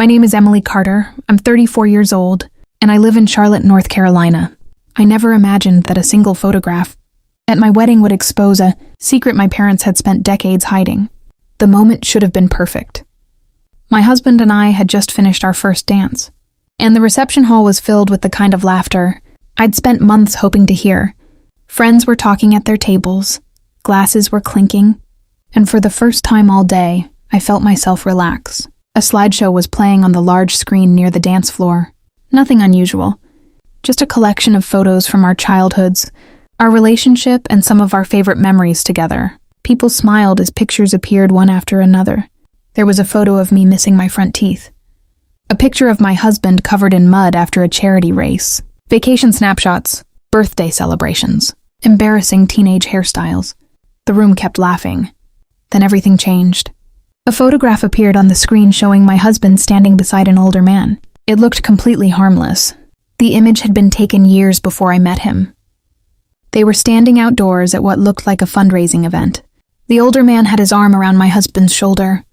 My name is Emily Carter. I'm 34 years old, and I live in Charlotte, North Carolina. I never imagined that a single photograph at my wedding would expose a secret my parents had spent decades hiding. The moment should have been perfect. My husband and I had just finished our first dance, and the reception hall was filled with the kind of laughter I'd spent months hoping to hear. Friends were talking at their tables, glasses were clinking, and for the first time all day, I felt myself relax. A slideshow was playing on the large screen near the dance floor. Nothing unusual, just a collection of photos from our childhoods, our relationship, and some of our favorite memories together. People smiled as pictures appeared one after another. There was a photo of me missing my front teeth, a picture of my husband covered in mud after a charity race, vacation snapshots, birthday celebrations, embarrassing teenage hairstyles. The room kept laughing. Then everything changed. A photograph appeared on the screen showing my husband standing beside an older man. It looked completely harmless. The image had been taken years before I met him. They were standing outdoors at what looked like a fundraising event. The older man had his arm around my husband's shoulder,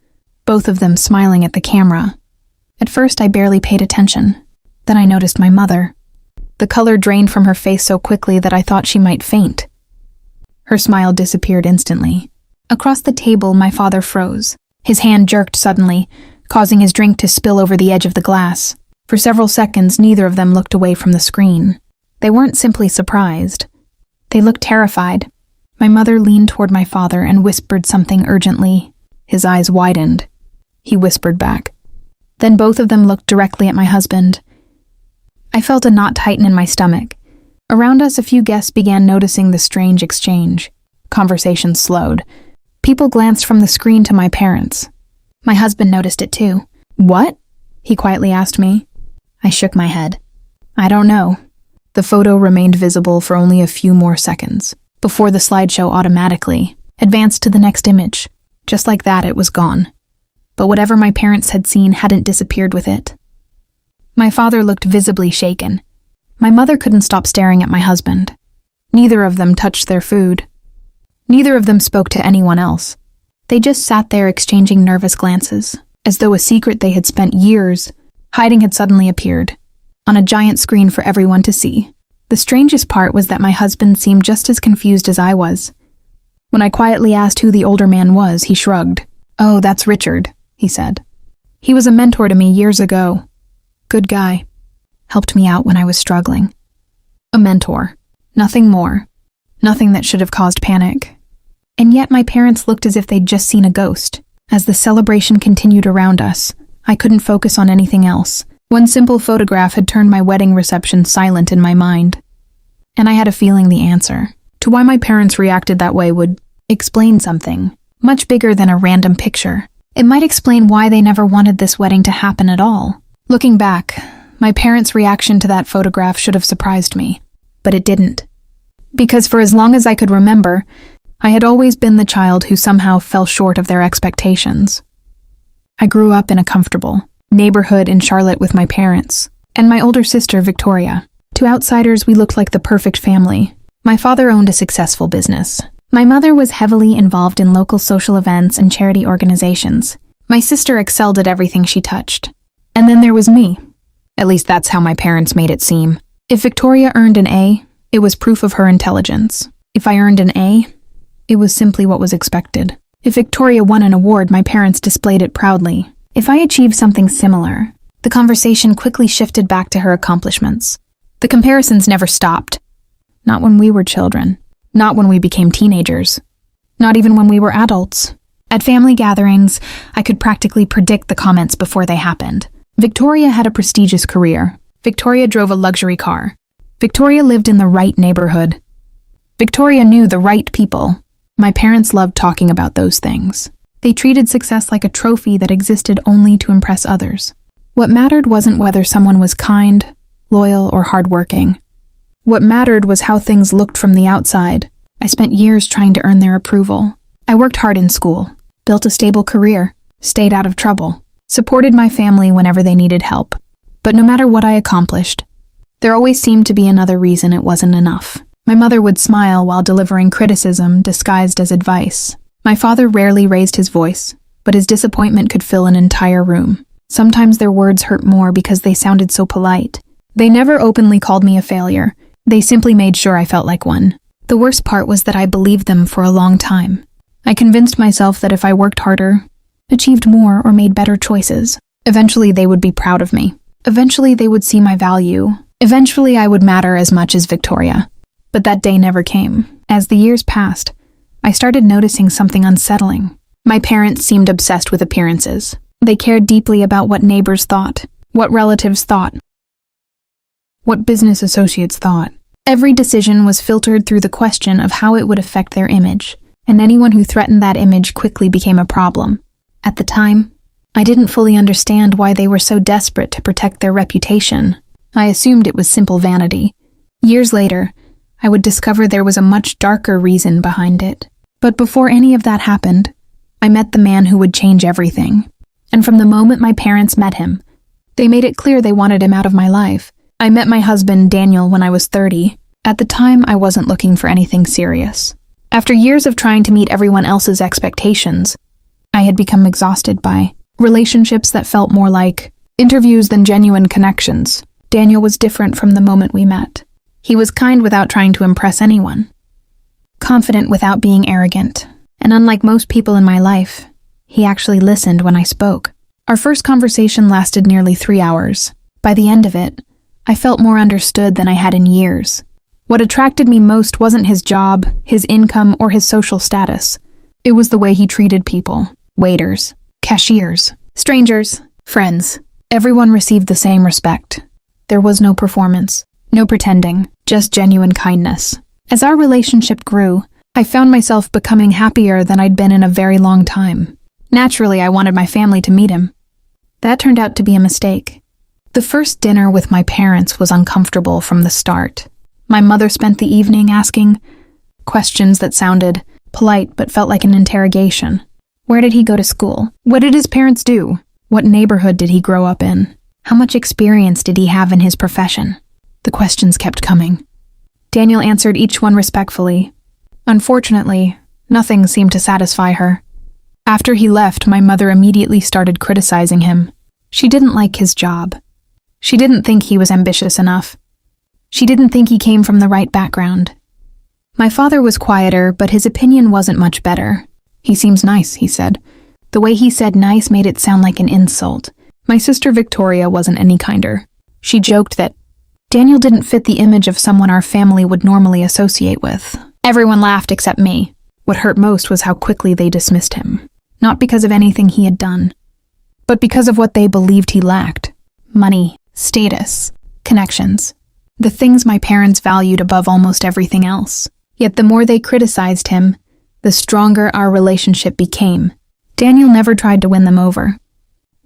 both of them smiling at the camera. At first, I barely paid attention. Then I noticed my mother. The color drained from her face so quickly that I thought she might faint. Her smile disappeared instantly. Across the table, my father froze. His hand jerked suddenly, causing his drink to spill over the edge of the glass. For several seconds, neither of them looked away from the screen. They weren't simply surprised. They looked terrified. My mother leaned toward my father and whispered something urgently. His eyes widened. He whispered back. Then both of them looked directly at my husband. I felt a knot tighten in my stomach. Around us, a few guests began noticing the strange exchange. Conversation slowed. People glanced from the screen to my parents. My husband noticed it too. "What?" he quietly asked me. I shook my head. "I don't know." The photo remained visible for only a few more seconds, before the slideshow automatically advanced to the next image. Just like that, it was gone. But whatever my parents had seen hadn't disappeared with it. My father looked visibly shaken. My mother couldn't stop staring at my husband. Neither of them touched their food. Neither of them spoke to anyone else. They just sat there exchanging nervous glances, as though a secret they had spent years hiding had suddenly appeared, on a giant screen for everyone to see. The strangest part was that my husband seemed just as confused as I was. When I quietly asked who the older man was, he shrugged. "Oh, that's Richard," he said. "He was a mentor to me years ago. Good guy. Helped me out when I was struggling." A mentor. Nothing more. Nothing that should have caused panic. And yet my parents looked as if they'd just seen a ghost. As the celebration continued around us, I couldn't focus on anything else. One simple photograph had turned my wedding reception silent in my mind. And I had a feeling the answer to why my parents reacted that way would explain something much bigger than a random picture. It might explain why they never wanted this wedding to happen at all. Looking back, my parents' reaction to that photograph should have surprised me, but it didn't. Because for as long as I could remember, I had always been the child who somehow fell short of their expectations. I grew up in a comfortable neighborhood in Charlotte with my parents and my older sister, Victoria. To outsiders, we looked like the perfect family. My father owned a successful business. My mother was heavily involved in local social events and charity organizations. My sister excelled at everything she touched. And then there was me. At least that's how my parents made it seem. If Victoria earned an A, it was proof of her intelligence. If I earned an A, it was simply what was expected. If Victoria won an award, my parents displayed it proudly. If I achieved something similar, the conversation quickly shifted back to her accomplishments. The comparisons never stopped. Not when we were children. Not when we became teenagers. Not even when we were adults. At family gatherings, I could practically predict the comments before they happened. Victoria had a prestigious career. Victoria drove a luxury car. Victoria lived in the right neighborhood. Victoria knew the right people. My parents loved talking about those things. They treated success like a trophy that existed only to impress others. What mattered wasn't whether someone was kind, loyal, or hardworking. What mattered was how things looked from the outside. I spent years trying to earn their approval. I worked hard in school, built a stable career, stayed out of trouble, supported my family whenever they needed help. But no matter what I accomplished, there always seemed to be another reason it wasn't enough. My mother would smile while delivering criticism disguised as advice. My father rarely raised his voice, but his disappointment could fill an entire room. Sometimes their words hurt more because they sounded so polite. They never openly called me a failure. They simply made sure I felt like one. The worst part was that I believed them for a long time. I convinced myself that if I worked harder, achieved more, or made better choices, eventually they would be proud of me. Eventually they would see my value. Eventually I would matter as much as Victoria. But that day never came. As the years passed, I started noticing something unsettling. My parents seemed obsessed with appearances. They cared deeply about what neighbors thought, what relatives thought, what business associates thought. Every decision was filtered through the question of how it would affect their image, and anyone who threatened that image quickly became a problem. At the time, I didn't fully understand why they were so desperate to protect their reputation. I assumed it was simple vanity. Years later, I would discover there was a much darker reason behind it. But before any of that happened, I met the man who would change everything. And from the moment my parents met him, they made it clear they wanted him out of my life. I met my husband, Daniel, when I was 30. At the time, I wasn't looking for anything serious. After years of trying to meet everyone else's expectations, I had become exhausted by relationships that felt more like interviews than genuine connections. Daniel was different from the moment we met. He was kind without trying to impress anyone, confident without being arrogant, and unlike most people in my life, he actually listened when I spoke. Our first conversation lasted nearly 3 hours. By the end of it, I felt more understood than I had in years. What attracted me most wasn't his job, his income, or his social status. It was the way he treated people. Waiters, cashiers, strangers, friends. Everyone received the same respect. There was no performance, no pretending, just genuine kindness. As our relationship grew, I found myself becoming happier than I'd been in a very long time. Naturally, I wanted my family to meet him. That turned out to be a mistake. The first dinner with my parents was uncomfortable from the start. My mother spent the evening asking questions that sounded polite but felt like an interrogation. Where did he go to school? What did his parents do? What neighborhood did he grow up in? How much experience did he have in his profession? The questions kept coming. Daniel answered each one respectfully. Unfortunately, nothing seemed to satisfy her. After he left, my mother immediately started criticizing him. She didn't like his job. She didn't think he was ambitious enough. She didn't think he came from the right background. My father was quieter, but his opinion wasn't much better. He seems nice, he said. The way he said nice made it sound like an insult. My sister Victoria wasn't any kinder. She joked that Daniel didn't fit the image of someone our family would normally associate with. Everyone laughed except me. What hurt most was how quickly they dismissed him. Not because of anything he had done, but because of what they believed he lacked. Money, status, connections. The things my parents valued above almost everything else. Yet the more they criticized him, the stronger our relationship became. Daniel never tried to win them over.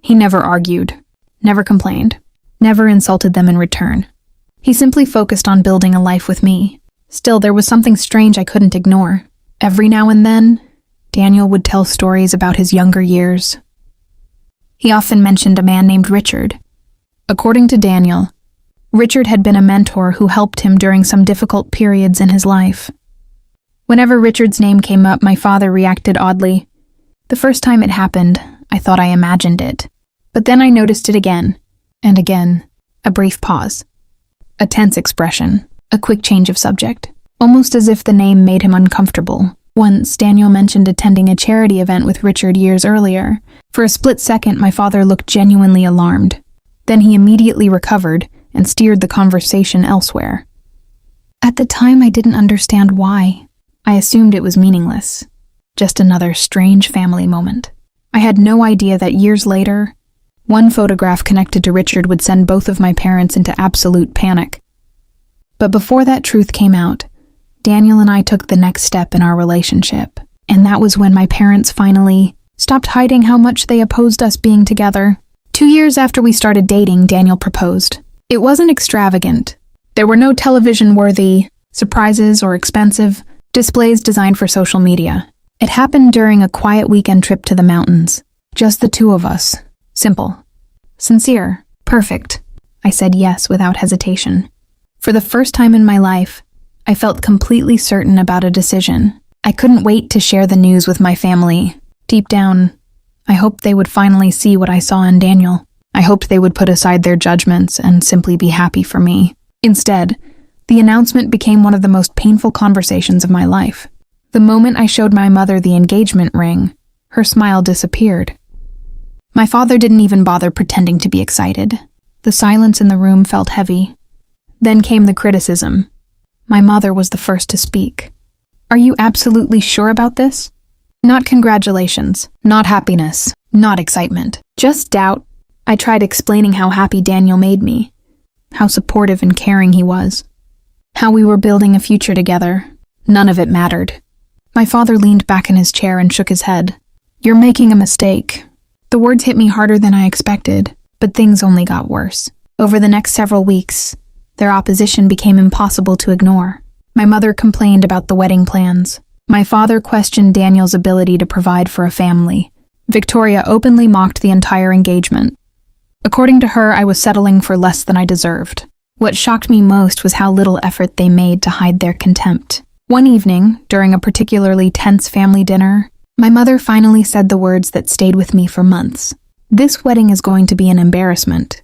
He never argued, never complained, never insulted them in return. He simply focused on building a life with me. Still, there was something strange I couldn't ignore. Every now and then, Daniel would tell stories about his younger years. He often mentioned a man named Richard. According to Daniel, Richard had been a mentor who helped him during some difficult periods in his life. Whenever Richard's name came up, my father reacted oddly. The first time it happened, I thought I imagined it. But then I noticed it again, and again. A brief pause. A tense expression. A quick change of subject. Almost as if the name made him uncomfortable. Once, Daniel mentioned attending a charity event with Richard years earlier. For a split second, my father looked genuinely alarmed. Then he immediately recovered and steered the conversation elsewhere. At the time, I didn't understand why. I assumed it was meaningless. Just another strange family moment. I had no idea that years later, one photograph connected to Richard would send both of my parents into absolute panic. But before that truth came out, Daniel and I took the next step in our relationship, and that was when my parents finally stopped hiding how much they opposed us being together. 2 years after we started dating, Daniel proposed. It wasn't extravagant. There were no television-worthy surprises or expensive displays designed for social media. It happened during a quiet weekend trip to the mountains. Just the two of us. Simple. Sincere. Perfect. I said yes without hesitation. For the first time in my life, I felt completely certain about a decision. I couldn't wait to share the news with my family. Deep down, I hoped they would finally see what I saw in Daniel. I hoped they would put aside their judgments and simply be happy for me. Instead, the announcement became one of the most painful conversations of my life. The moment I showed my mother the engagement ring, her smile disappeared. My father didn't even bother pretending to be excited. The silence in the room felt heavy. Then came the criticism. My mother was the first to speak. "Are you absolutely sure about this?" Not congratulations, not happiness, not excitement, just doubt. I tried explaining how happy Daniel made me, how supportive and caring he was, how we were building a future together. None of it mattered. My father leaned back in his chair and shook his head. "You're making a mistake." The words hit me harder than I expected, but things only got worse. Over the next several weeks, their opposition became impossible to ignore. My mother complained about the wedding plans. My father questioned Daniel's ability to provide for a family. Victoria openly mocked the entire engagement. According to her, I was settling for less than I deserved. What shocked me most was how little effort they made to hide their contempt. One evening, during a particularly tense family dinner, my mother finally said the words that stayed with me for months. "This wedding is going to be an embarrassment."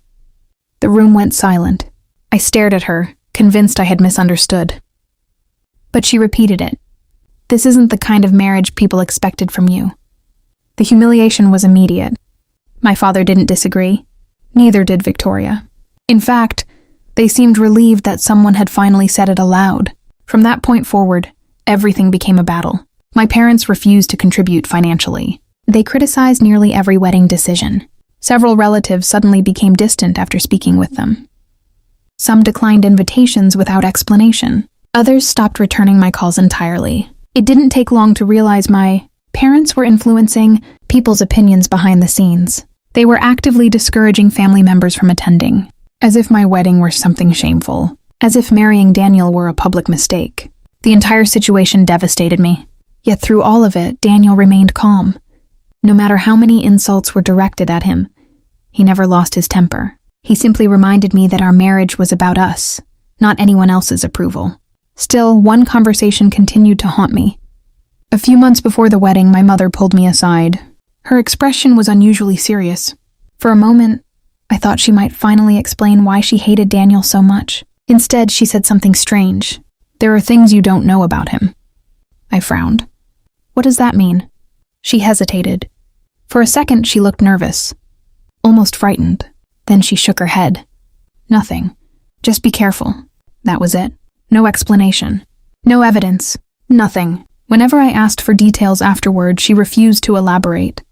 The room went silent. I stared at her, convinced I had misunderstood. But she repeated it. "This isn't the kind of marriage people expected from you." The humiliation was immediate. My father didn't disagree. Neither did Victoria. In fact, they seemed relieved that someone had finally said it aloud. From that point forward, everything became a battle. My parents refused to contribute financially. They criticized nearly every wedding decision. Several relatives suddenly became distant after speaking with them. Some declined invitations without explanation. Others stopped returning my calls entirely. It didn't take long to realize my parents were influencing people's opinions behind the scenes. They were actively discouraging family members from attending, as if my wedding were something shameful, as if marrying Daniel were a public mistake. The entire situation devastated me. Yet through all of it, Daniel remained calm. No matter how many insults were directed at him, he never lost his temper. He simply reminded me that our marriage was about us, not anyone else's approval. Still, one conversation continued to haunt me. A few months before the wedding, my mother pulled me aside. Her expression was unusually serious. For a moment, I thought she might finally explain why she hated Daniel so much. Instead, she said something strange. "There are things you don't know about him." I frowned. "What does that mean?" She hesitated. For a second, she looked nervous, almost frightened. Then she shook her head. "Nothing. Just be careful." That was it. No explanation. No evidence. Nothing. Whenever I asked for details afterward, she refused to elaborate.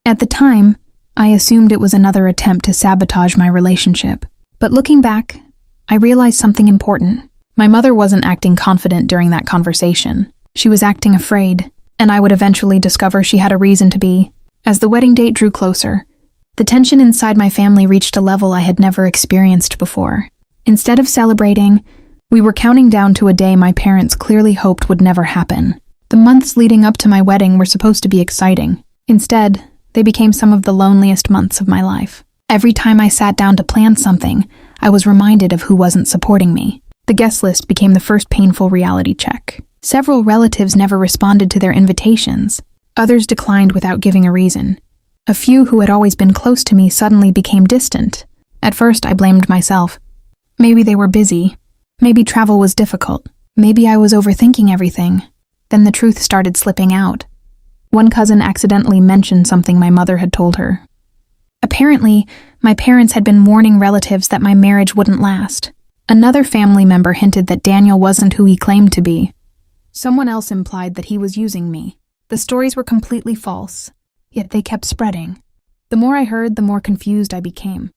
At the time, I assumed it was another attempt to sabotage my relationship. But looking back, I realized something important. My mother wasn't acting confident during that conversation. She was acting afraid, and I would eventually discover she had a reason to be. As the wedding date drew closer, the tension inside my family reached a level I had never experienced before. Instead of celebrating, we were counting down to a day my parents clearly hoped would never happen. The months leading up to my wedding were supposed to be exciting. Instead, they became some of the loneliest months of my life. Every time I sat down to plan something, I was reminded of who wasn't supporting me. The guest list became the first painful reality check. Several relatives never responded to their invitations. Others declined without giving a reason. A few who had always been close to me suddenly became distant. At first, I blamed myself. Maybe they were busy. Maybe travel was difficult. Maybe I was overthinking everything. Then the truth started slipping out. One cousin accidentally mentioned something my mother had told her. Apparently, my parents had been warning relatives that my marriage wouldn't last. Another family member hinted that Daniel wasn't who he claimed to be. Someone else implied that he was using me. The stories were completely false, yet they kept spreading. The more I heard, the more confused I became.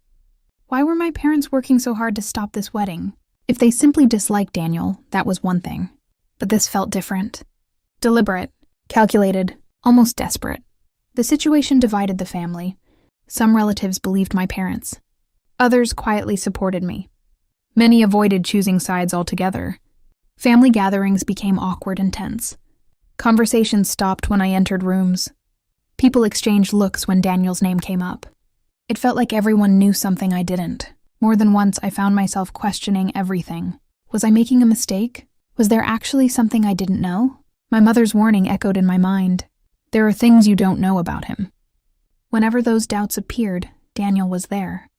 Why were my parents working so hard to stop this wedding? If they simply disliked Daniel, that was one thing. But this felt different. Deliberate, calculated, almost desperate. The situation divided the family. Some relatives believed my parents. Others quietly supported me. Many avoided choosing sides altogether. Family gatherings became awkward and tense. Conversations stopped when I entered rooms. People exchanged looks when Daniel's name came up. It felt like everyone knew something I didn't. More than once, I found myself questioning everything. Was I making a mistake? Was there actually something I didn't know? My mother's warning echoed in my mind. There are things you don't know about him. Whenever those doubts appeared, Daniel was there.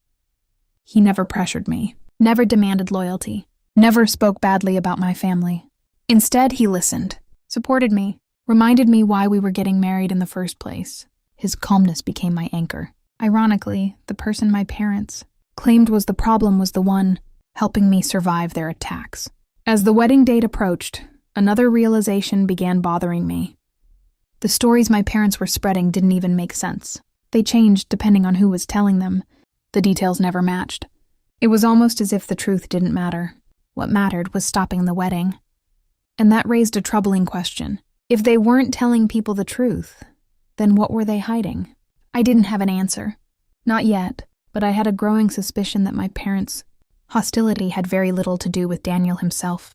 He never pressured me, never demanded loyalty, never spoke badly about my family. Instead, he listened, supported me, reminded me why we were getting married in the first place. His calmness became my anchor. Ironically, the person my parents claimed was the problem was the one helping me survive their attacks. As the wedding date approached, another realization began bothering me. The stories my parents were spreading didn't even make sense. They changed depending on who was telling them. The details never matched. It was almost as if the truth didn't matter. What mattered was stopping the wedding. And that raised a troubling question. If they weren't telling people the truth, then what were they hiding? I didn't have an answer. Not yet, but I had a growing suspicion that my parents' hostility had very little to do with Daniel himself,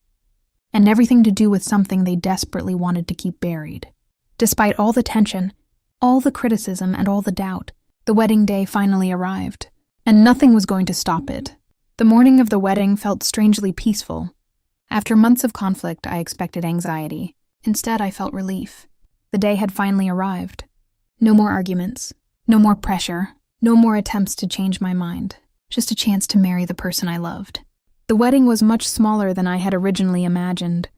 and everything to do with something they desperately wanted to keep buried. Despite all the tension, all the criticism, and all the doubt, the wedding day finally arrived, and nothing was going to stop it. The morning of the wedding felt strangely peaceful. After months of conflict, I expected anxiety. Instead, I felt relief. The day had finally arrived. No more arguments, no more pressure, no more attempts to change my mind, just a chance to marry the person I loved. The wedding was much smaller than I had originally imagined.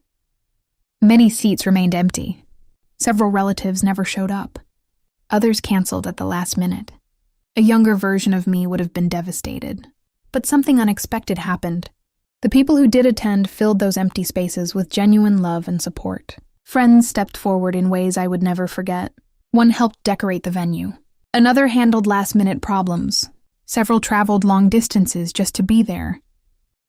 Many seats remained empty. Several relatives never showed up. Others canceled at the last minute. A younger version of me would have been devastated. But something unexpected happened. The people who did attend filled those empty spaces with genuine love and support. Friends stepped forward in ways I would never forget. One helped decorate the venue. Another handled last-minute problems. Several traveled long distances just to be there.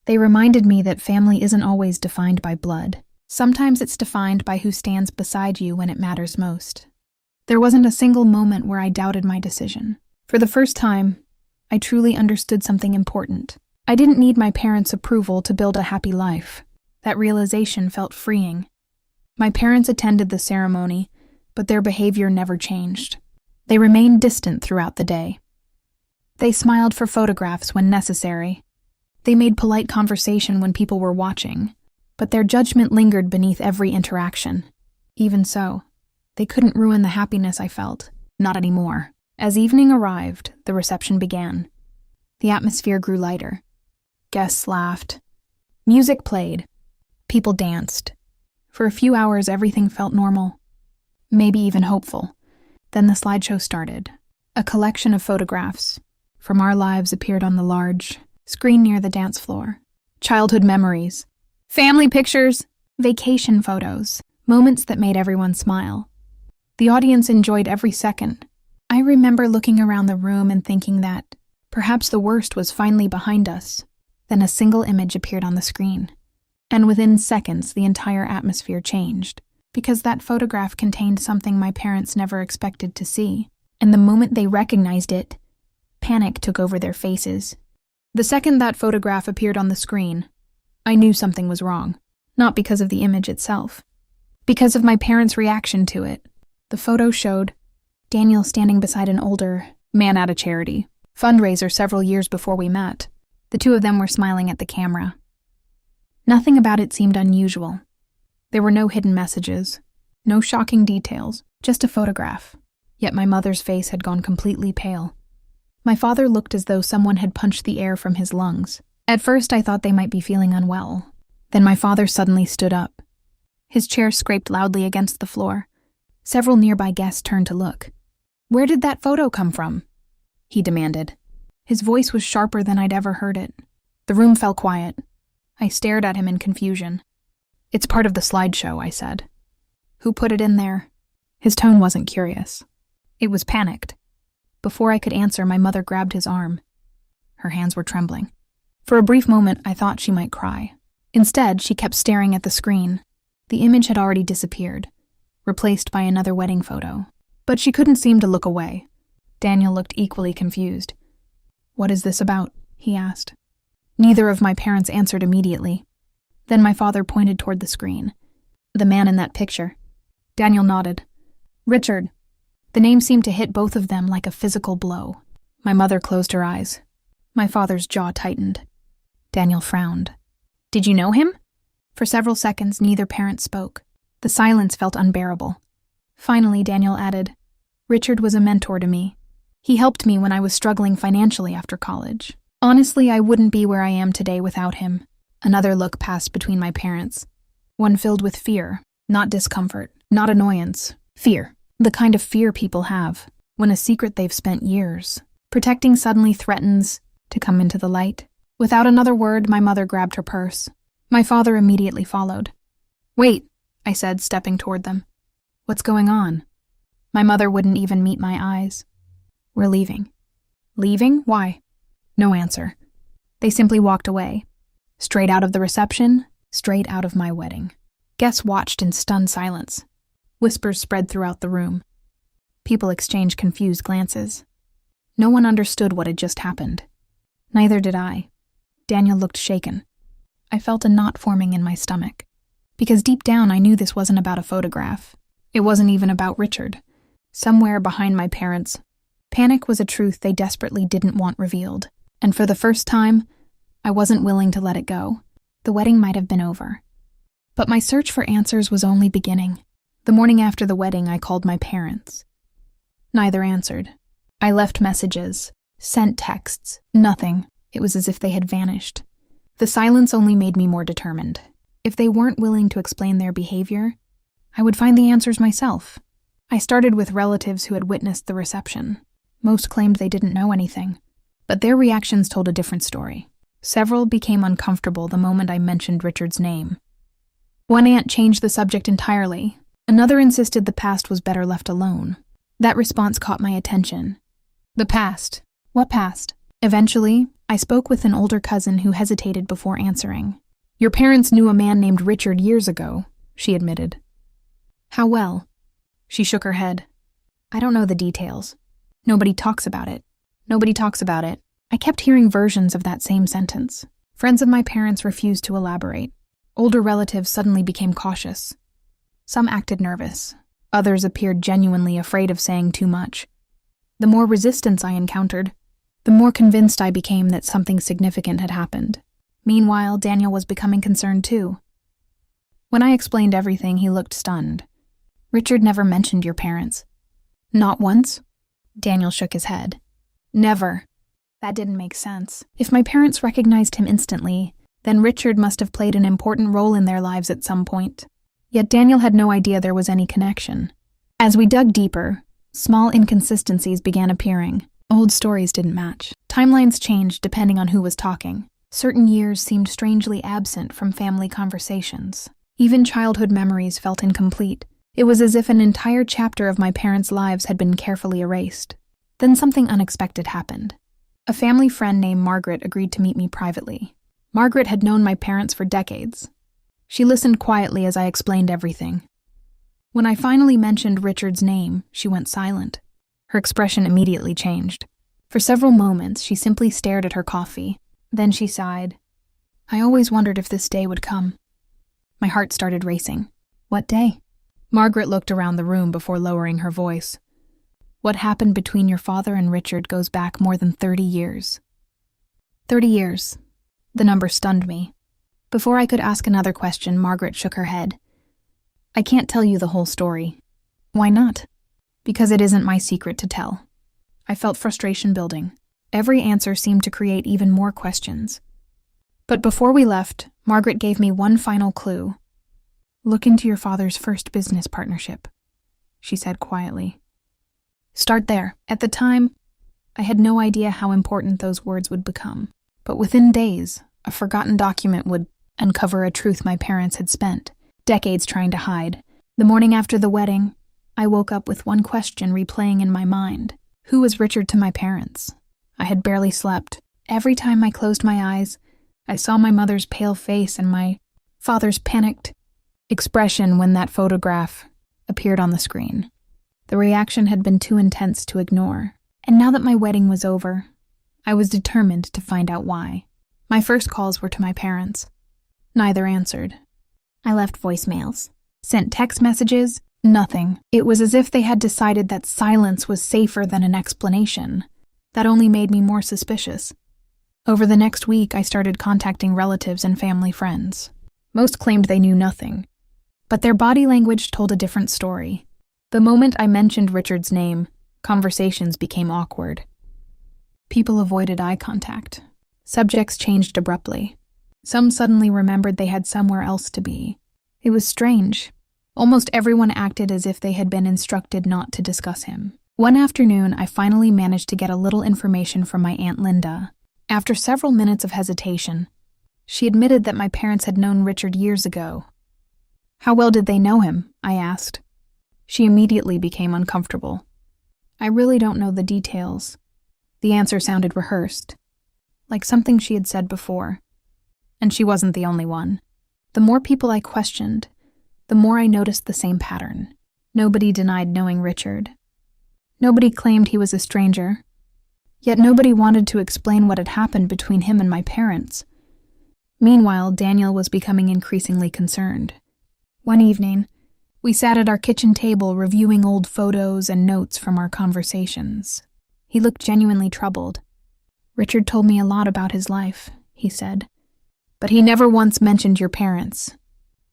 They reminded me that family isn't always defined by blood. Sometimes it's defined by who stands beside you when it matters most. There wasn't a single moment where I doubted my decision. For the first time, I truly understood something important. I didn't need my parents' approval to build a happy life. That realization felt freeing. My parents attended the ceremony, but their behavior never changed. They remained distant throughout the day. They smiled for photographs when necessary. They made polite conversation when people were watching, but their judgment lingered beneath every interaction. Even so, they couldn't ruin the happiness I felt. Not anymore. As evening arrived, the reception began. The atmosphere grew lighter. Guests laughed. Music played. People danced. For a few hours, everything felt normal. Maybe even hopeful. Then the slideshow started. A collection of photographs from our lives appeared on the large screen near the dance floor. Childhood memories, family pictures, vacation photos, moments that made everyone smile. The audience enjoyed every second. I remember looking around the room and thinking that perhaps the worst was finally behind us. Then a single image appeared on the screen. And within seconds, the entire atmosphere changed. Because that photograph contained something my parents never expected to see. And the moment they recognized it, panic took over their faces. The second that photograph appeared on the screen, I knew something was wrong. Not because of the image itself. Because of my parents' reaction to it. The photo showed Daniel standing beside an older man at a charity fundraiser several years before we met. The two of them were smiling at the camera. Nothing about it seemed unusual. There were no hidden messages, no shocking details, just a photograph. Yet my mother's face had gone completely pale. My father looked as though someone had punched the air from his lungs. At first, I thought they might be feeling unwell. Then my father suddenly stood up. His chair scraped loudly against the floor. Several nearby guests turned to look. "Where did that photo come from?" he demanded. His voice was sharper than I'd ever heard it. The room fell quiet. I stared at him in confusion. "It's part of the slideshow," I said. "Who put it in there?" His tone wasn't curious. It was panicked. Before I could answer, my mother grabbed his arm. Her hands were trembling. For a brief moment, I thought she might cry. Instead, she kept staring at the screen. The image had already disappeared, replaced by another wedding photo. But she couldn't seem to look away. Daniel looked equally confused. "What is this about?" he asked. Neither of my parents answered immediately. Then my father pointed toward the screen. "The man in that picture." Daniel nodded. "Richard." The name seemed to hit both of them like a physical blow. My mother closed her eyes. My father's jaw tightened. Daniel frowned. "Did you know him?" For several seconds, neither parent spoke. The silence felt unbearable. Finally, Daniel added, "Richard was a mentor to me. He helped me when I was struggling financially after college. Honestly, I wouldn't be where I am today without him. Another look passed between my parents. One filled with fear, not discomfort, not annoyance. Fear. The kind of fear people have when a secret they've spent years protecting suddenly threatens to come into the light. Without another word, my mother grabbed her purse. My father immediately followed. "Wait," I said, stepping toward them. "What's going on?" My mother wouldn't even meet my eyes. "We're leaving." "Leaving? Why?" No answer. They simply walked away. Straight out of the reception, straight out of my wedding. Guests watched in stunned silence. Whispers spread throughout the room. People exchanged confused glances. No one understood what had just happened. Neither did I. Daniel looked shaken. I felt a knot forming in my stomach. Because deep down I knew this wasn't about a photograph. It wasn't even about Richard. Somewhere behind my parents, panic was a truth they desperately didn't want revealed. And for the first time, I wasn't willing to let it go. The wedding might have been over. But my search for answers was only beginning. The morning after the wedding, I called my parents. Neither answered. I left messages, sent texts, nothing. It was as if they had vanished. The silence only made me more determined. If they weren't willing to explain their behavior, I would find the answers myself. I started with relatives who had witnessed the reception. Most claimed they didn't know anything, but their reactions told a different story. Several became uncomfortable the moment I mentioned Richard's name. One aunt changed the subject entirely. Another insisted the past was better left alone. That response caught my attention. The past. What past? Eventually, I spoke with an older cousin who hesitated before answering. "Your parents knew a man named Richard years ago," she admitted. "How well?" She shook her head. "I don't know the details. Nobody talks about it. Nobody talks about it." I kept hearing versions of that same sentence. Friends of my parents refused to elaborate. Older relatives suddenly became cautious. Some acted nervous. Others appeared genuinely afraid of saying too much. The more resistance I encountered, the more convinced I became that something significant had happened. Meanwhile, Daniel was becoming concerned too. When I explained everything, he looked stunned. "Richard never mentioned your parents." "Not once?" Daniel shook his head. "Never." That didn't make sense. If my parents recognized him instantly, then Richard must have played an important role in their lives at some point. Yet Daniel had no idea there was any connection. As we dug deeper, small inconsistencies began appearing. Old stories didn't match. Timelines changed depending on who was talking. Certain years seemed strangely absent from family conversations. Even childhood memories felt incomplete. It was as if an entire chapter of my parents' lives had been carefully erased. Then something unexpected happened. A family friend named Margaret agreed to meet me privately. Margaret had known my parents for decades. She listened quietly as I explained everything. When I finally mentioned Richard's name, she went silent. Her expression immediately changed. For several moments, she simply stared at her coffee. Then she sighed. "I always wondered if this day would come." My heart started racing. "What day?" Margaret looked around the room before lowering her voice. "What happened between your father and Richard goes back more than 30 years. 30 years. The number stunned me. Before I could ask another question, Margaret shook her head. "I can't tell you the whole story." "Why not?" "Because it isn't my secret to tell." I felt frustration building. Every answer seemed to create even more questions. But before we left, Margaret gave me one final clue. "Look into your father's first business partnership," she said quietly. "Start there." At the time, I had no idea how important those words would become. But within days, a forgotten document would uncover a truth my parents had spent decades trying to hide. The morning after the wedding, I woke up with one question replaying in my mind. Who was Richard to my parents? I had barely slept. Every time I closed my eyes, I saw my mother's pale face and my father's panicked expression when that photograph appeared on the screen. The reaction had been too intense to ignore. And now that my wedding was over, I was determined to find out why. My first calls were to my parents. Neither answered. I left voicemails, sent text messages, nothing. It was as if they had decided that silence was safer than an explanation. That only made me more suspicious. Over the next week, I started contacting relatives and family friends. Most claimed they knew nothing, but their body language told a different story. The moment I mentioned Richard's name, Conversations became awkward. People avoided eye contact. Subjects changed abruptly. Some suddenly remembered they had somewhere else to be. It was strange. Almost everyone acted as if they had been instructed not to discuss him. One afternoon, I finally managed to get a little information from my Aunt Linda. After several minutes of hesitation, she admitted that my parents had known Richard years ago. "How well did they know him?" I asked. She immediately became uncomfortable. "I really don't know the details." The answer sounded rehearsed, like something she had said before. And she wasn't the only one. The more people I questioned, the more I noticed the same pattern. Nobody denied knowing Richard. Nobody claimed he was a stranger. Yet nobody wanted to explain what had happened between him and my parents. Meanwhile, Daniel was becoming increasingly concerned. One evening, we sat at our kitchen table reviewing old photos and notes from our conversations. He looked genuinely troubled. "Richard told me a lot about his life," he said. "But he never once mentioned your parents."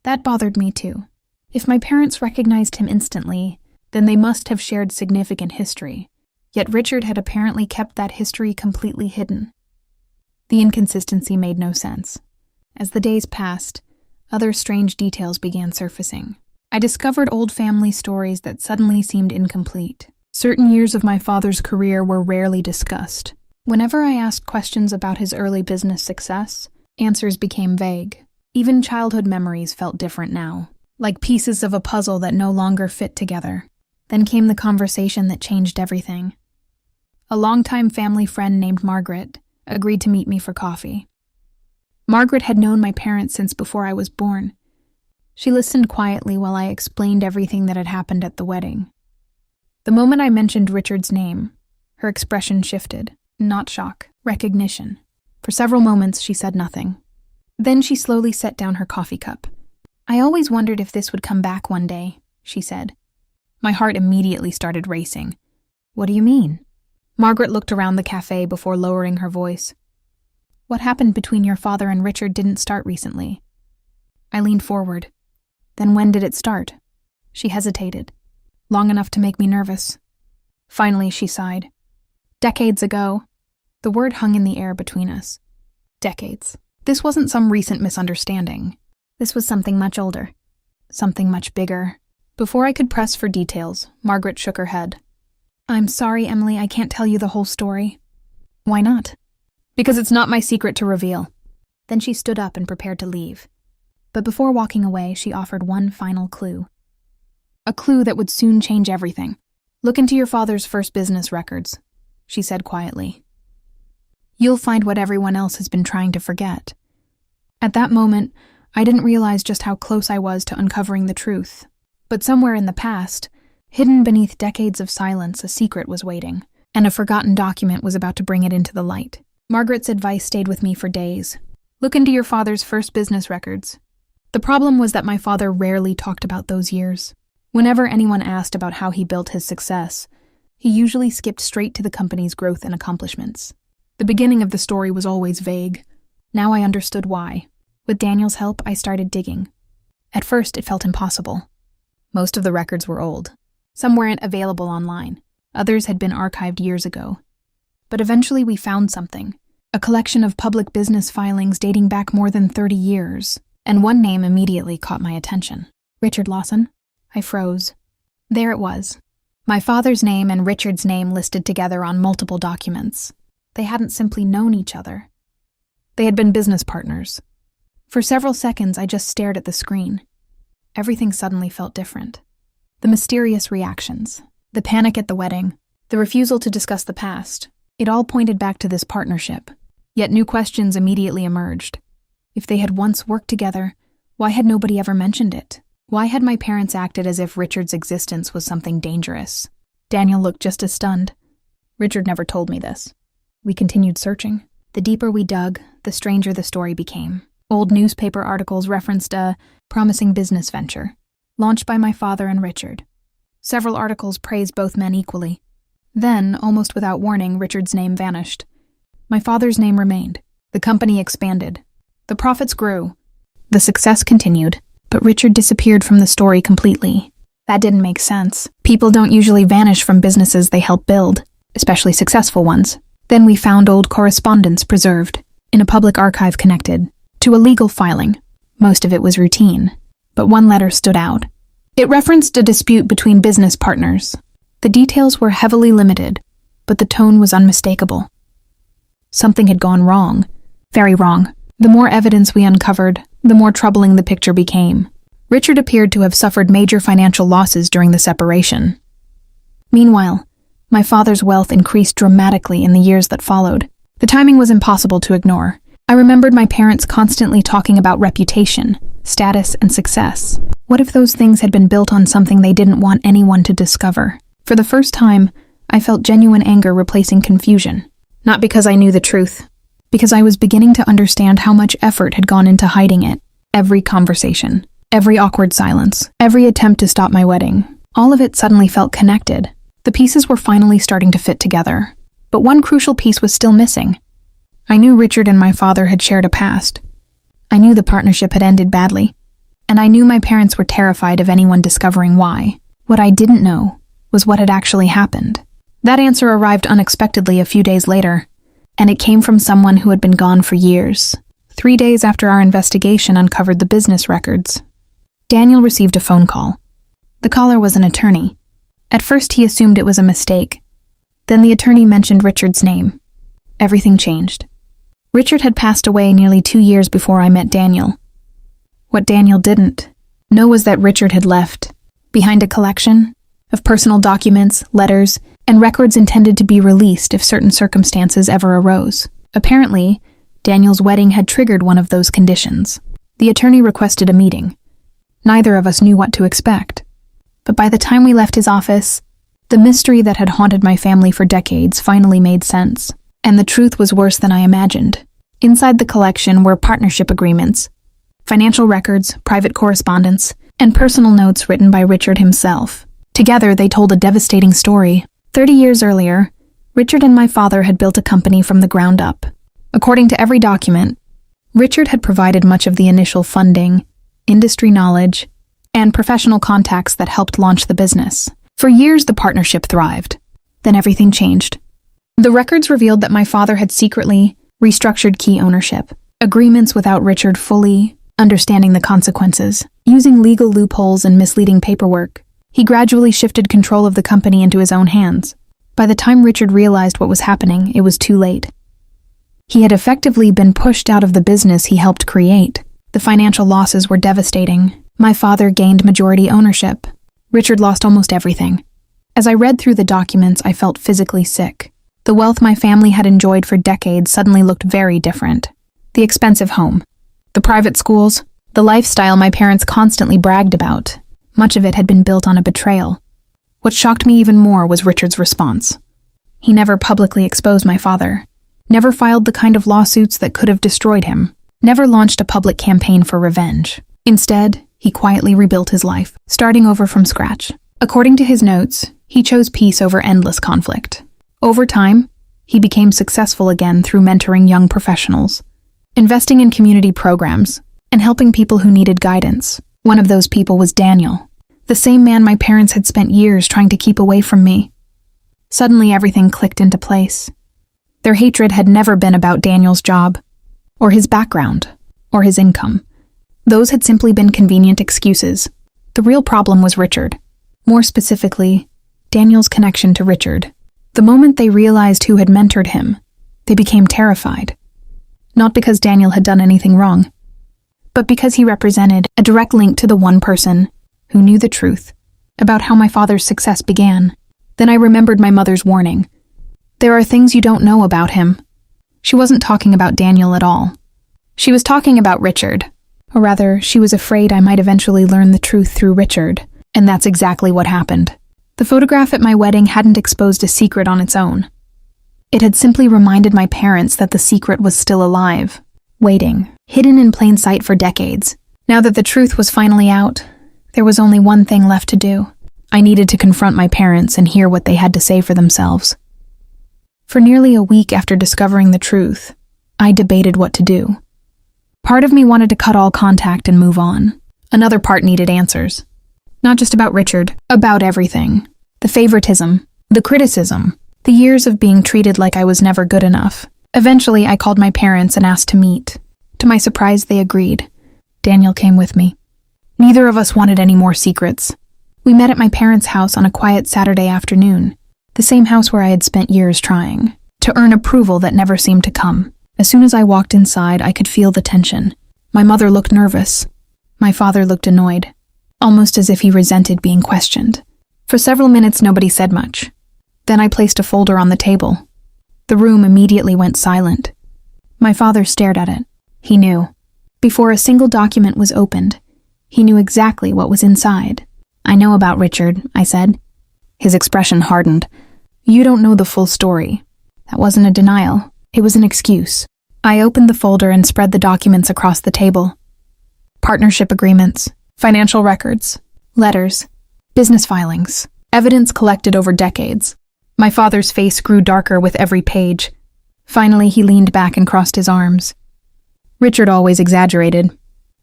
That bothered me too. If my parents recognized him instantly, then they must have shared significant history. Yet Richard had apparently kept that history completely hidden. The inconsistency made no sense. As the days passed, other strange details began surfacing. I discovered old family stories that suddenly seemed incomplete. Certain years of my father's career were rarely discussed. Whenever I asked questions about his early business success, answers became vague. Even childhood memories felt different now, like pieces of a puzzle that no longer fit together. Then came the conversation that changed everything. A longtime family friend named Margaret agreed to meet me for coffee. Margaret had known my parents since before I was born. She listened quietly while I explained everything that had happened at the wedding. The moment I mentioned Richard's name, her expression shifted. Not shock, recognition. For several moments, she said nothing. Then she slowly set down her coffee cup. "I always wondered if this would come back one day," she said. My heart immediately started racing. "What do you mean?" Margaret looked around the cafe before lowering her voice. "What happened between your father and Richard didn't start recently." I leaned forward. "Then when did it start?" She hesitated. "Long enough to make me nervous." Finally, she sighed. "Decades ago." The word hung in the air between us. Decades. This wasn't some recent misunderstanding. This was something much older. Something much bigger. Before I could press for details, Margaret shook her head. "I'm sorry, Emily, I can't tell you the whole story." "Why not?" "Because it's not my secret to reveal." Then she stood up and prepared to leave. But before walking away, she offered one final clue. A clue that would soon change everything. "Look into your father's first business records," she said quietly. "You'll find what everyone else has been trying to forget." At that moment, I didn't realize just how close I was to uncovering the truth. But somewhere in the past, hidden beneath decades of silence, a secret was waiting, and a forgotten document was about to bring it into the light. Margaret's advice stayed with me for days. Look into your father's first business records. The problem was that my father rarely talked about those years. Whenever anyone asked about how he built his success, he usually skipped straight to the company's growth and accomplishments. The beginning of the story was always vague. Now I understood why. With Daniel's help, I started digging. At first, it felt impossible. Most of the records were old. Some weren't available online. Others had been archived years ago. But eventually we found something. A collection of public business filings dating back more than 30 years. And one name immediately caught my attention. Richard Lawson. I froze. There it was. My father's name and Richard's name listed together on multiple documents. They hadn't simply known each other. They had been business partners. For several seconds, I just stared at the screen. Everything suddenly felt different. The mysterious reactions, the panic at the wedding, the refusal to discuss the past, it all pointed back to this partnership. Yet new questions immediately emerged. If they had once worked together, why had nobody ever mentioned it? Why had my parents acted as if Richard's existence was something dangerous? Daniel looked just as stunned. Richard never told me this. We continued searching. The deeper we dug, the stranger the story became. Old newspaper articles referenced a promising business venture, launched by my father and Richard. Several articles praised both men equally. Then, almost without warning, Richard's name vanished. My father's name remained. The company expanded. The profits grew. The success continued, but Richard disappeared from the story completely. That didn't make sense. People don't usually vanish from businesses they help build, especially successful ones. Then we found old correspondence preserved, in a public archive connected to a legal filing. Most of it was routine, but one letter stood out. It referenced a dispute between business partners. The details were heavily limited, but the tone was unmistakable. Something had gone wrong. Very wrong. The more evidence we uncovered, the more troubling the picture became. Richard appeared to have suffered major financial losses during the separation. Meanwhile, my father's wealth increased dramatically in the years that followed. The timing was impossible to ignore. I remembered my parents constantly talking about reputation, status, and success. What if those things had been built on something they didn't want anyone to discover? For the first time, I felt genuine anger replacing confusion. Not because I knew the truth, because I was beginning to understand how much effort had gone into hiding it. Every conversation, every awkward silence, every attempt to stop my wedding, all of it suddenly felt connected. The pieces were finally starting to fit together, but one crucial piece was still missing. I knew Richard and my father had shared a past. I knew the partnership had ended badly, and I knew my parents were terrified of anyone discovering why. What I didn't know was what had actually happened. That answer arrived unexpectedly a few days later, and it came from someone who had been gone for years. 3 days after our investigation uncovered the business records, Daniel received a phone call. The caller was an attorney. At first he assumed it was a mistake. Then the attorney mentioned Richard's name. Everything changed. Richard had passed away nearly 2 years before I met Daniel. What Daniel didn't know was that Richard had left behind a collection of personal documents, letters, and records intended to be released if certain circumstances ever arose. Apparently, Daniel's wedding had triggered one of those conditions. The attorney requested a meeting. Neither of us knew what to expect. But by the time we left his office, the mystery that had haunted my family for decades finally made sense. And the truth was worse than I imagined. Inside the collection were partnership agreements, financial records, private correspondence, and personal notes written by Richard himself. Together, they told a devastating story. 30 years earlier, Richard and my father had built a company from the ground up. According to every document, Richard had provided much of the initial funding, industry knowledge, and professional contacts that helped launch the business. For years, the partnership thrived. Then everything changed. The records revealed that my father had secretly restructured key ownership, agreements without Richard fully understanding the consequences. Using legal loopholes and misleading paperwork, he gradually shifted control of the company into his own hands. By the time Richard realized what was happening, it was too late. He had effectively been pushed out of the business he helped create. The financial losses were devastating. My father gained majority ownership. Richard lost almost everything. As I read through the documents, I felt physically sick. The wealth my family had enjoyed for decades suddenly looked very different. The expensive home, the private schools, the lifestyle my parents constantly bragged about. Much of it had been built on a betrayal. What shocked me even more was Richard's response. He never publicly exposed my father, never filed the kind of lawsuits that could have destroyed him, never launched a public campaign for revenge. Instead, he quietly rebuilt his life, starting over from scratch. According to his notes, he chose peace over endless conflict. Over time, he became successful again through mentoring young professionals, investing in community programs, and helping people who needed guidance. One of those people was Daniel, the same man my parents had spent years trying to keep away from me. Suddenly, everything clicked into place. Their hatred had never been about Daniel's job, or his background, or his income. Those had simply been convenient excuses. The real problem was Richard. More specifically, Daniel's connection to Richard. The moment they realized who had mentored him, they became terrified. Not because Daniel had done anything wrong, but because he represented a direct link to the one person who knew the truth about how my father's success began. Then I remembered my mother's warning. There are things you don't know about him. She wasn't talking about Daniel at all. She was talking about Richard. Or rather, she was afraid I might eventually learn the truth through Richard, and that's exactly what happened. The photograph at my wedding hadn't exposed a secret on its own. It had simply reminded my parents that the secret was still alive, waiting, hidden in plain sight for decades. Now that the truth was finally out, there was only one thing left to do. I needed to confront my parents and hear what they had to say for themselves. For nearly a week after discovering the truth, I debated what to do. Part of me wanted to cut all contact and move on. Another part needed answers. Not just about Richard, about everything. The favoritism, the criticism, the years of being treated like I was never good enough. Eventually, I called my parents and asked to meet. To my surprise, they agreed. Daniel came with me. Neither of us wanted any more secrets. We met at my parents' house on a quiet Saturday afternoon, the same house where I had spent years trying to earn approval that never seemed to come. As soon as I walked inside, I could feel the tension. My mother looked nervous. My father looked annoyed, almost as if he resented being questioned. For several minutes, nobody said much. Then I placed a folder on the table. The room immediately went silent. My father stared at it. He knew. Before a single document was opened, he knew exactly what was inside. "I know about Richard," I said. His expression hardened. "You don't know the full story." That wasn't a denial. It was an excuse. I opened the folder and spread the documents across the table. Partnership agreements, financial records, letters, business filings, evidence collected over decades. My father's face grew darker with every page. Finally, he leaned back and crossed his arms. Richard always exaggerated.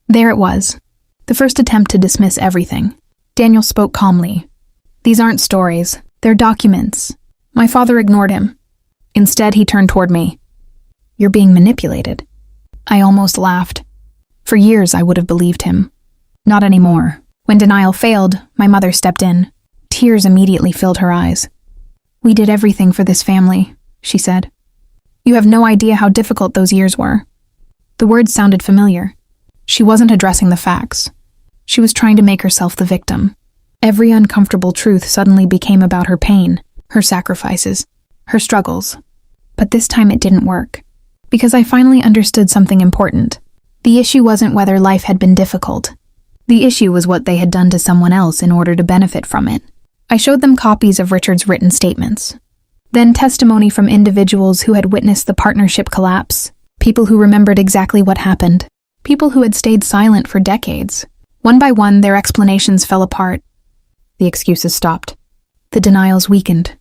There it was, the first attempt to dismiss everything. Daniel spoke calmly. "These aren't stories, they're documents." My father ignored him. Instead, he turned toward me. "You're being manipulated." I almost laughed. For years, I would have believed him. Not anymore. When denial failed, my mother stepped in. Tears immediately filled her eyes. "We did everything for this family," she said. "You have no idea how difficult those years were." The words sounded familiar. She wasn't addressing the facts. She was trying to make herself the victim. Every uncomfortable truth suddenly became about her pain, her sacrifices, her struggles. But this time it didn't work. Because I finally understood something important. The issue wasn't whether life had been difficult. The issue was what they had done to someone else in order to benefit from it. I showed them copies of Richard's written statements. Then testimony from individuals who had witnessed the partnership collapse, people who remembered exactly what happened, people who had stayed silent for decades. One by one, their explanations fell apart. The excuses stopped. The denials weakened.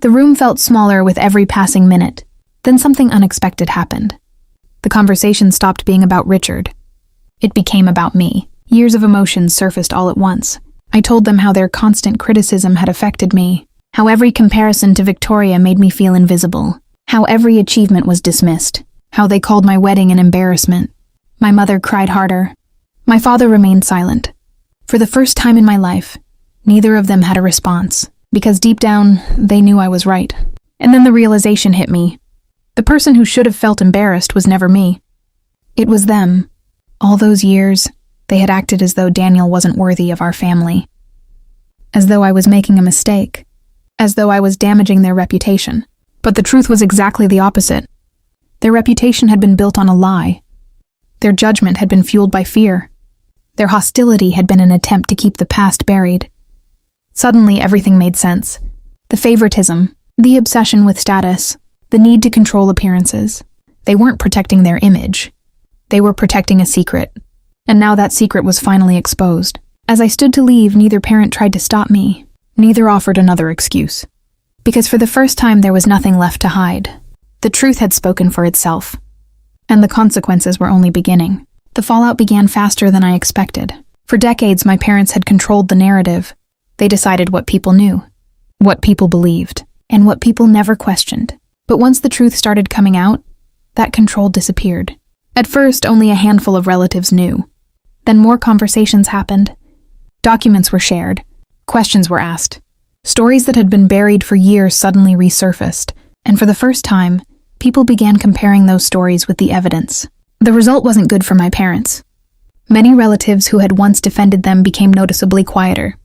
The room felt smaller with every passing minute. Then something unexpected happened. The conversation stopped being about Richard. It became about me. Years of emotions surfaced all at once. I told them how their constant criticism had affected me, how every comparison to Victoria made me feel invisible, how every achievement was dismissed, how they called my wedding an embarrassment. My mother cried harder. My father remained silent. For the first time in my life, neither of them had a response, because deep down, they knew I was right. And then the realization hit me. The person who should have felt embarrassed was never me. It was them. All those years, they had acted as though Daniel wasn't worthy of our family. As though I was making a mistake. As though I was damaging their reputation. But the truth was exactly the opposite. Their reputation had been built on a lie. Their judgment had been fueled by fear. Their hostility had been an attempt to keep the past buried. Suddenly, everything made sense. The favoritism, the obsession with status, the need to control appearances. They weren't protecting their image. They were protecting a secret. And now that secret was finally exposed. As I stood to leave, neither parent tried to stop me. Neither offered another excuse. Because for the first time, there was nothing left to hide. The truth had spoken for itself. And the consequences were only beginning. The fallout began faster than I expected. For decades, my parents had controlled the narrative. They decided what people knew, what people believed, and what people never questioned. But once the truth started coming out, that control disappeared. At first, only a handful of relatives knew. Then more conversations happened. Documents were shared. Questions were asked. Stories that had been buried for years suddenly resurfaced. And for the first time, people began comparing those stories with the evidence. The result wasn't good for my parents. Many relatives who had once defended them became noticeably quieter.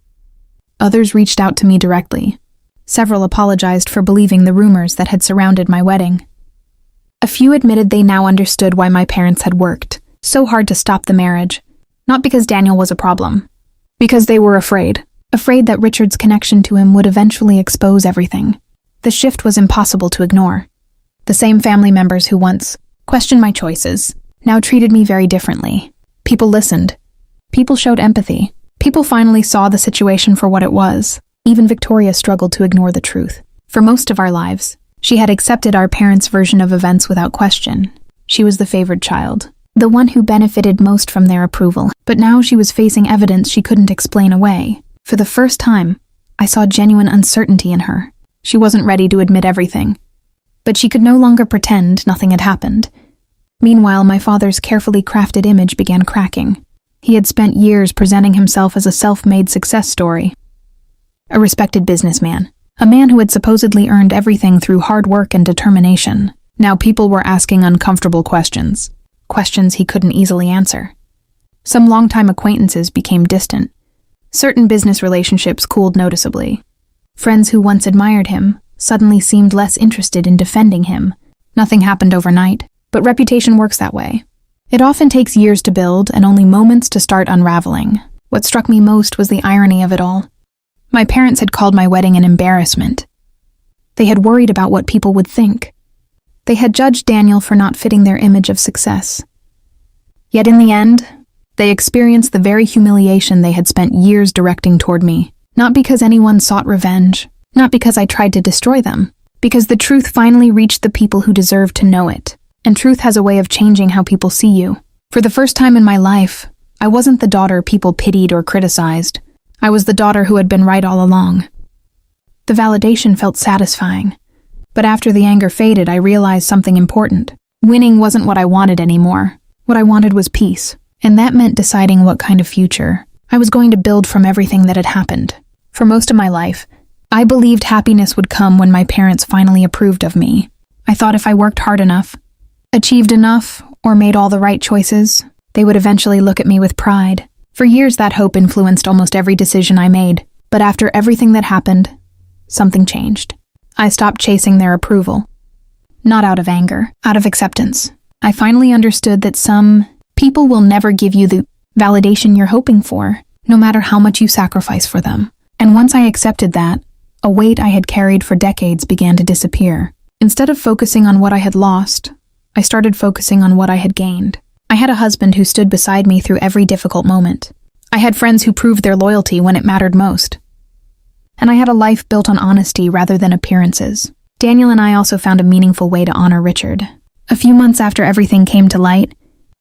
Others reached out to me directly. Several apologized for believing the rumors that had surrounded my wedding. A few admitted they now understood why my parents had worked so hard to stop the marriage. Not because Daniel was a problem. Because they were afraid. Afraid that Richard's connection to him would eventually expose everything. The shift was impossible to ignore. The same family members who once questioned my choices now treated me very differently. People listened. People showed empathy. People finally saw the situation for what it was. Even Victoria struggled to ignore the truth. For most of our lives, she had accepted our parents' version of events without question. She was the favored child, the one who benefited most from their approval. But now she was facing evidence she couldn't explain away. For the first time, I saw genuine uncertainty in her. She wasn't ready to admit everything, but she could no longer pretend nothing had happened. Meanwhile, my father's carefully crafted image began cracking. He had spent years presenting himself as a self-made success story. A respected businessman, a man who had supposedly earned everything through hard work and determination. Now people were asking uncomfortable questions, questions he couldn't easily answer. Some longtime acquaintances became distant. Certain business relationships cooled noticeably. Friends who once admired him suddenly seemed less interested in defending him. Nothing happened overnight, but reputation works that way. It often takes years to build and only moments to start unraveling. What struck me most was the irony of it all. My parents had called my wedding an embarrassment. They had worried about what people would think. They had judged Daniel for not fitting their image of success. Yet in the end, they experienced the very humiliation they had spent years directing toward me. Not because anyone sought revenge, not because I tried to destroy them, because the truth finally reached the people who deserved to know it. And truth has a way of changing how people see you. For the first time in my life, I wasn't the daughter people pitied or criticized. I was the daughter who had been right all along. The validation felt satisfying. But after the anger faded, I realized something important. Winning wasn't what I wanted anymore. What I wanted was peace. And that meant deciding what kind of future I was going to build from everything that had happened. For most of my life, I believed happiness would come when my parents finally approved of me. I thought if I worked hard enough, achieved enough, or made all the right choices, they would eventually look at me with pride. For years, that hope influenced almost every decision I made. But after everything that happened, something changed. I stopped chasing their approval. Not out of anger, out of acceptance. I finally understood that some people will never give you the validation you're hoping for, no matter how much you sacrifice for them. And once I accepted that, a weight I had carried for decades began to disappear. Instead of focusing on what I had lost, I started focusing on what I had gained. I had a husband who stood beside me through every difficult moment. I had friends who proved their loyalty when it mattered most. And I had a life built on honesty rather than appearances. Daniel and I also found a meaningful way to honor Richard. A few months after everything came to light,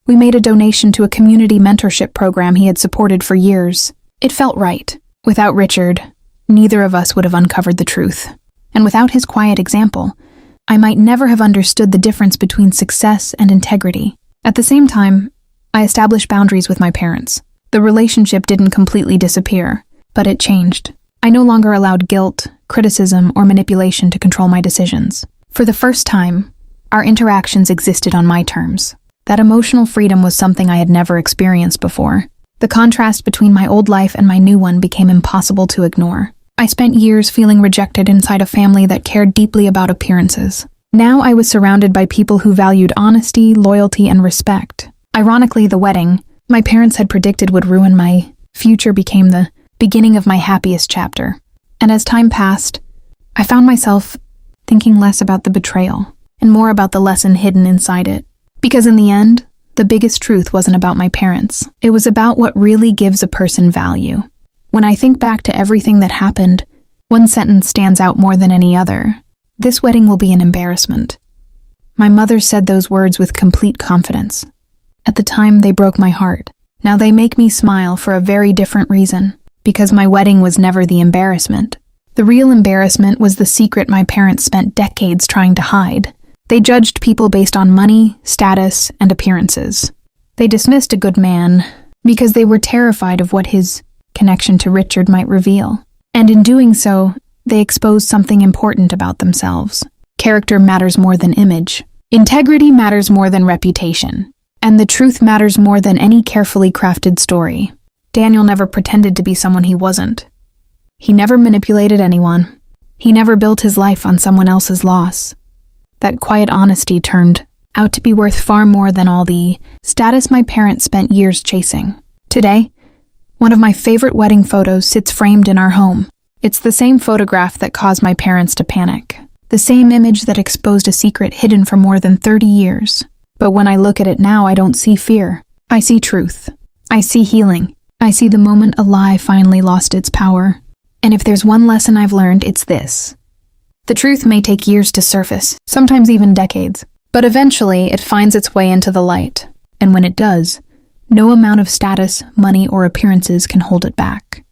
we made a donation to a community mentorship program he had supported for years. It felt right. Without Richard, neither of us would have uncovered the truth. And without his quiet example, I might never have understood the difference between success and integrity. At the same time, I established boundaries with my parents. The relationship didn't completely disappear, but it changed. I no longer allowed guilt, criticism, or manipulation to control my decisions. For the first time, our interactions existed on my terms. That emotional freedom was something I had never experienced before. The contrast between my old life and my new one became impossible to ignore. I spent years feeling rejected inside a family that cared deeply about appearances. Now I was surrounded by people who valued honesty, loyalty, and respect. Ironically, the wedding my parents had predicted would ruin my future became the beginning of my happiest chapter. And as time passed, I found myself thinking less about the betrayal and more about the lesson hidden inside it. Because in the end, the biggest truth wasn't about my parents. It was about what really gives a person value. When I think back to everything that happened, one sentence stands out more than any other. This wedding will be an embarrassment. My mother said those words with complete confidence. At the time, they broke my heart. Now they make me smile for a very different reason. Because my wedding was never the embarrassment. The real embarrassment was the secret my parents spent decades trying to hide. They judged people based on money, status, and appearances. They dismissed a good man because they were terrified of what his connection to Richard might reveal. And in doing so, they exposed something important about themselves. Character matters more than image. Integrity matters more than reputation. And the truth matters more than any carefully crafted story. Daniel never pretended to be someone he wasn't. He never manipulated anyone. He never built his life on someone else's loss. That quiet honesty turned out to be worth far more than all the status my parents spent years chasing. Today, one of my favorite wedding photos sits framed in our home. It's the same photograph that caused my parents to panic. The same image that exposed a secret hidden for more than 30 years. But when I look at it now, I don't see fear. I see truth. I see healing. I see the moment a lie finally lost its power. And if there's one lesson I've learned, it's this. The truth may take years to surface, sometimes even decades, but eventually it finds its way into the light. And when it does, no amount of status, money, or appearances can hold it back.